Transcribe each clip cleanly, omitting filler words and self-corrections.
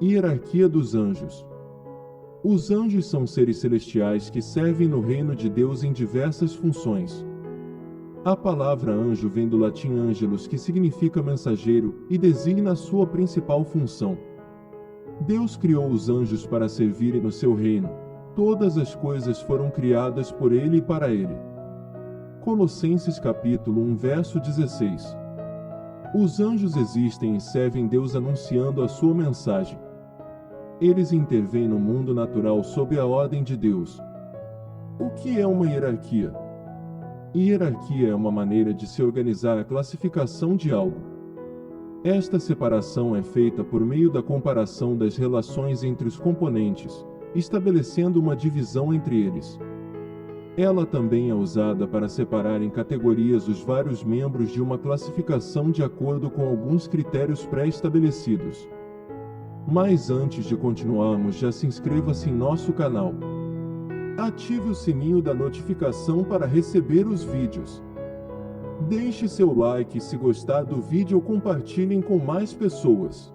Hierarquia dos anjos. Os anjos são seres celestiais que servem no reino de Deus em diversas funções. A palavra anjo vem do latim angelus, que significa mensageiro, e designa a sua principal função. Deus criou os anjos para servirem no seu reino. Todas as coisas foram criadas por ele e para ele. Colossenses capítulo 1, verso 16. Os anjos existem e servem Deus anunciando a sua mensagem. Eles intervêm no mundo natural sob a ordem de Deus. O que é uma hierarquia? Hierarquia é uma maneira de se organizar a classificação de algo. Esta separação é feita por meio da comparação das relações entre os componentes, estabelecendo uma divisão entre eles. Ela também é usada para separar em categorias os vários membros de uma classificação de acordo com alguns critérios pré-estabelecidos. Mas antes de continuarmos, já se inscreva-se em nosso canal. Ative o sininho da notificação para receber os vídeos. Deixe seu like se gostar do vídeo ou compartilhem com mais pessoas.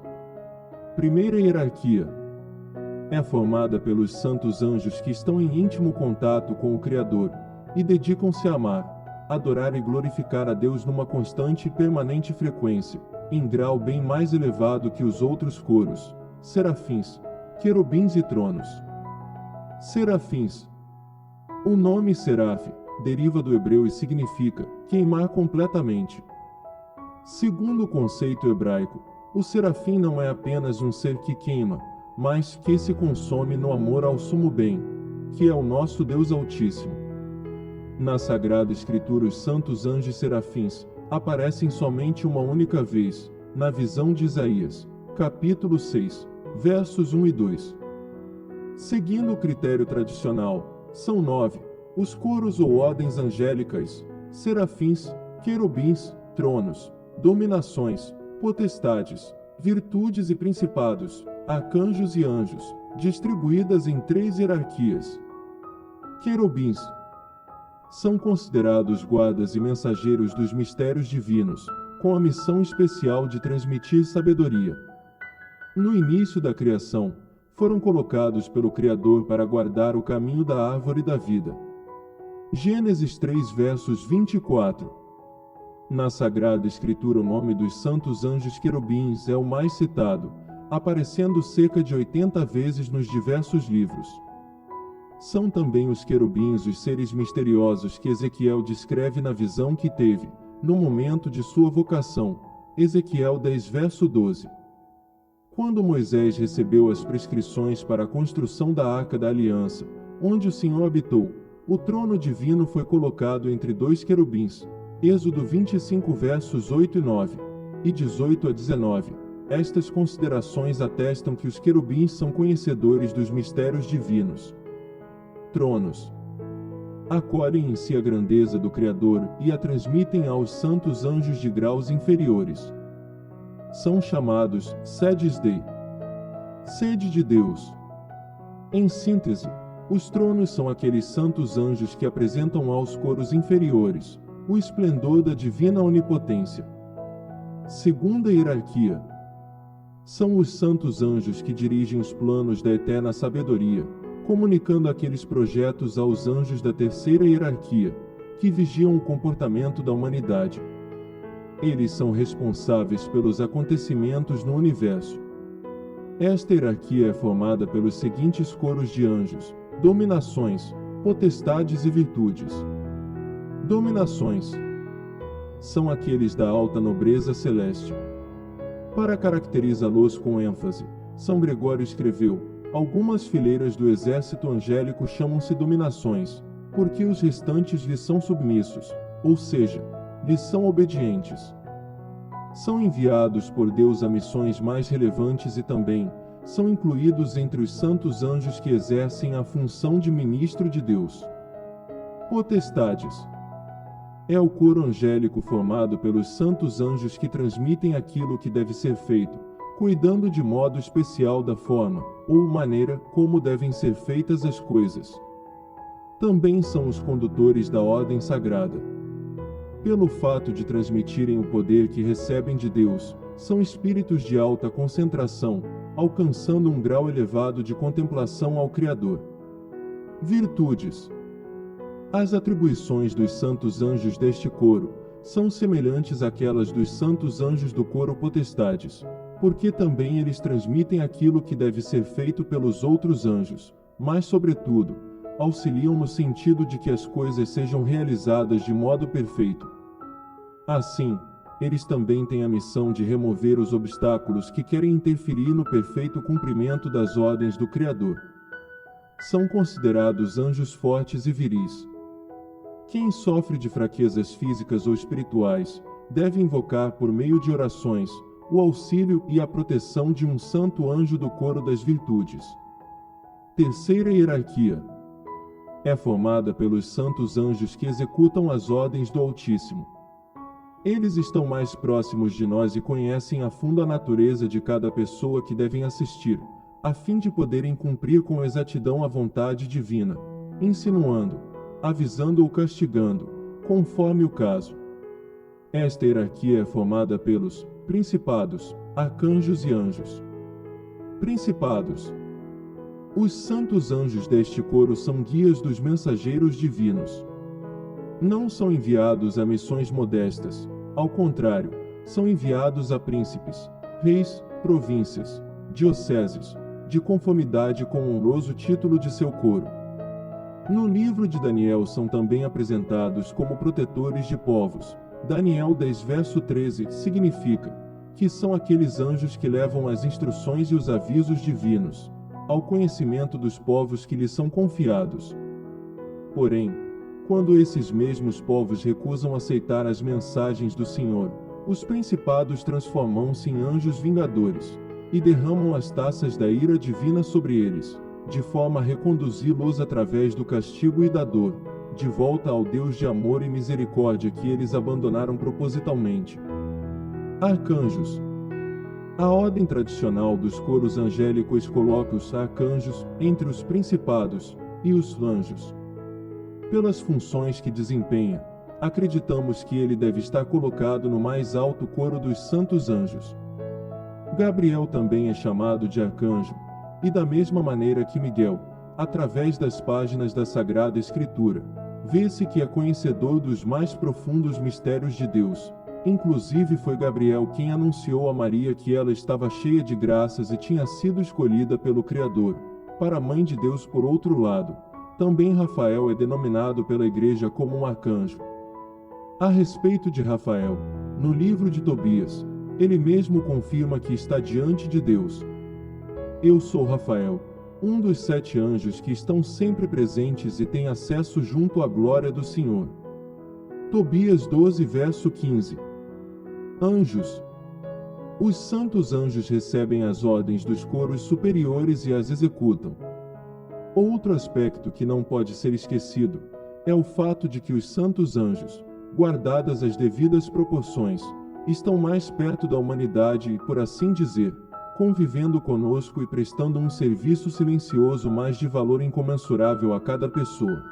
Primeira hierarquia. É formada pelos santos anjos que estão em íntimo contato com o Criador, e dedicam-se a amar, adorar e glorificar a Deus numa constante e permanente frequência, em grau bem mais elevado que os outros coros, serafins, querubins e tronos. Serafins. O nome seraf deriva do hebreu e significa queimar completamente. Segundo o conceito hebraico, o serafim não é apenas um ser que queima, mas que se consome no amor ao sumo bem, que é o nosso Deus Altíssimo. Na Sagrada Escritura, os santos anjos serafins aparecem somente uma única vez, na visão de Isaías, capítulo 6, versos 1 e 2. Seguindo o critério tradicional, são 9 os coros ou ordens angélicas: serafins, querubins, tronos, dominações, potestades, virtudes e principados, arcanjos e anjos, distribuídas em 3 hierarquias. Querubins são considerados guardas e mensageiros dos mistérios divinos, com a missão especial de transmitir sabedoria. No início da criação, foram colocados pelo Criador para guardar o caminho da árvore da vida. Gênesis 3, versos 24. Na Sagrada Escritura, o nome dos santos anjos querubins é o mais citado, aparecendo cerca de 80 vezes nos diversos livros. São também os querubins os seres misteriosos que Ezequiel descreve na visão que teve, no momento de sua vocação, Ezequiel 10, verso 12. Quando Moisés recebeu as prescrições para a construção da Arca da Aliança, onde o Senhor habitou, o trono divino foi colocado entre 2 querubins. Êxodo 25, versos 8 e 9, e 18 a 19. Estas considerações atestam que os querubins são conhecedores dos mistérios divinos. Tronos. Acolhem em si a grandeza do Criador e a transmitem aos santos anjos de graus inferiores. São chamados sedes sede de Deus. Em síntese, os tronos são aqueles santos anjos que apresentam aos coros inferiores o esplendor da divina onipotência. Segunda hierarquia. São os santos anjos que dirigem os planos da eterna sabedoria, comunicando aqueles projetos aos anjos da terceira hierarquia, que vigiam o comportamento da humanidade. Eles são responsáveis pelos acontecimentos no universo. Esta hierarquia é formada pelos seguintes coros de anjos: dominações, potestades e virtudes. Dominações são aqueles da alta nobreza celeste. Para caracterizá-los com ênfase, São Gregório escreveu: algumas fileiras do exército angélico chamam-se dominações, porque os restantes lhes são submissos, ou seja, lhes são obedientes. São enviados por Deus a missões mais relevantes e também são incluídos entre os santos anjos que exercem a função de ministro de Deus. Potestades. É o coro angélico formado pelos santos anjos que transmitem aquilo que deve ser feito, cuidando de modo especial da forma, ou maneira, como devem ser feitas as coisas. Também são os condutores da ordem sagrada. Pelo fato de transmitirem o poder que recebem de Deus, são espíritos de alta concentração, alcançando um grau elevado de contemplação ao Criador. Virtudes. As atribuições dos santos anjos deste coro são semelhantes àquelas dos santos anjos do coro potestades, porque também eles transmitem aquilo que deve ser feito pelos outros anjos, mas, sobretudo, auxiliam no sentido de que as coisas sejam realizadas de modo perfeito. Assim, eles também têm a missão de remover os obstáculos que querem interferir no perfeito cumprimento das ordens do Criador. São considerados anjos fortes e viris. Quem sofre de fraquezas físicas ou espirituais deve invocar por meio de orações o auxílio e a proteção de um santo anjo do coro das virtudes. Terceira hierarquia. É formada pelos santos anjos que executam as ordens do Altíssimo. Eles estão mais próximos de nós e conhecem a fundo a natureza de cada pessoa que devem assistir, a fim de poderem cumprir com exatidão a vontade divina, insinuando, avisando ou castigando, conforme o caso. Esta hierarquia é formada pelos principados, arcanjos e anjos. Principados. Os santos anjos deste coro são guias dos mensageiros divinos. Não são enviados a missões modestas, ao contrário, são enviados a príncipes, reis, províncias, dioceses, de conformidade com o honroso título de seu coro. No livro de Daniel são também apresentados como protetores de povos. Daniel 10 verso 13 significa que são aqueles anjos que levam as instruções e os avisos divinos ao conhecimento dos povos que lhes são confiados. Porém, quando esses mesmos povos recusam aceitar as mensagens do Senhor, os principados transformam-se em anjos vingadores e derramam as taças da ira divina sobre eles, de forma a reconduzi-los através do castigo e da dor, de volta ao Deus de amor e misericórdia que eles abandonaram propositalmente. Arcanjos. A ordem tradicional dos coros angélicos coloca os arcanjos entre os principados e os anjos. Pelas funções que desempenha, acreditamos que ele deve estar colocado no mais alto coro dos santos anjos. Gabriel também é chamado de arcanjo, e da mesma maneira que Miguel, através das páginas da Sagrada Escritura, vê-se que é conhecedor dos mais profundos mistérios de Deus. Inclusive foi Gabriel quem anunciou a Maria que ela estava cheia de graças e tinha sido escolhida pelo Criador, para a Mãe de Deus. Por outro lado, também Rafael é denominado pela Igreja como um arcanjo. A respeito de Rafael, no livro de Tobias, ele mesmo confirma que está diante de Deus. Eu sou Rafael, um dos 7 anjos que estão sempre presentes e têm acesso junto à glória do Senhor. Tobias 12 verso 15. Anjos. Os santos anjos recebem as ordens dos coros superiores e as executam. Outro aspecto que não pode ser esquecido é o fato de que os santos anjos, guardadas as devidas proporções, estão mais perto da humanidade e, por assim dizer, convivendo conosco e prestando um serviço silencioso mas de valor incomensurável a cada pessoa.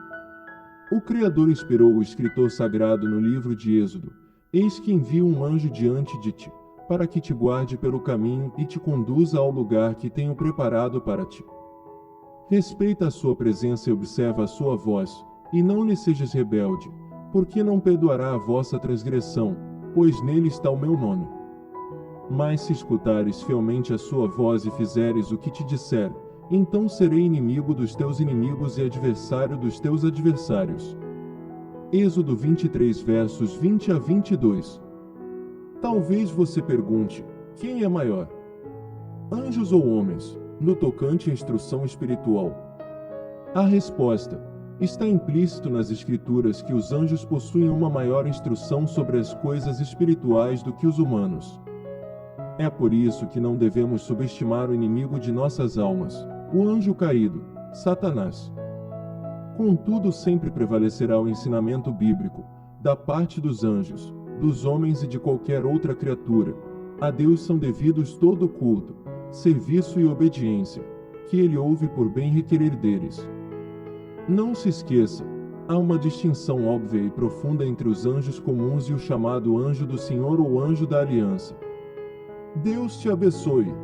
O Criador inspirou o escritor sagrado no livro de Êxodo: Eis que envio um anjo diante de ti, para que te guarde pelo caminho e te conduza ao lugar que tenho preparado para ti. Respeita a sua presença e observa a sua voz, e não lhe sejas rebelde, porque não perdoará a vossa transgressão, pois nele está o meu nome. Mas se escutares fielmente a sua voz e fizeres o que te disser, então serei inimigo dos teus inimigos e adversário dos teus adversários. Êxodo 23 versos 20 a 22. Talvez você pergunte, quem é maior? Anjos ou homens, no tocante à instrução espiritual? A resposta está implícito nas Escrituras que os anjos possuem uma maior instrução sobre as coisas espirituais do que os humanos. É por isso que não devemos subestimar o inimigo de nossas almas, o anjo caído, Satanás. Contudo, sempre prevalecerá o ensinamento bíblico, da parte dos anjos, dos homens e de qualquer outra criatura. A Deus são devidos todo o culto, serviço e obediência, que Ele ouve por bem requerer deles. Não se esqueça, há uma distinção óbvia e profunda entre os anjos comuns e o chamado anjo do Senhor ou anjo da aliança. Deus te abençoe.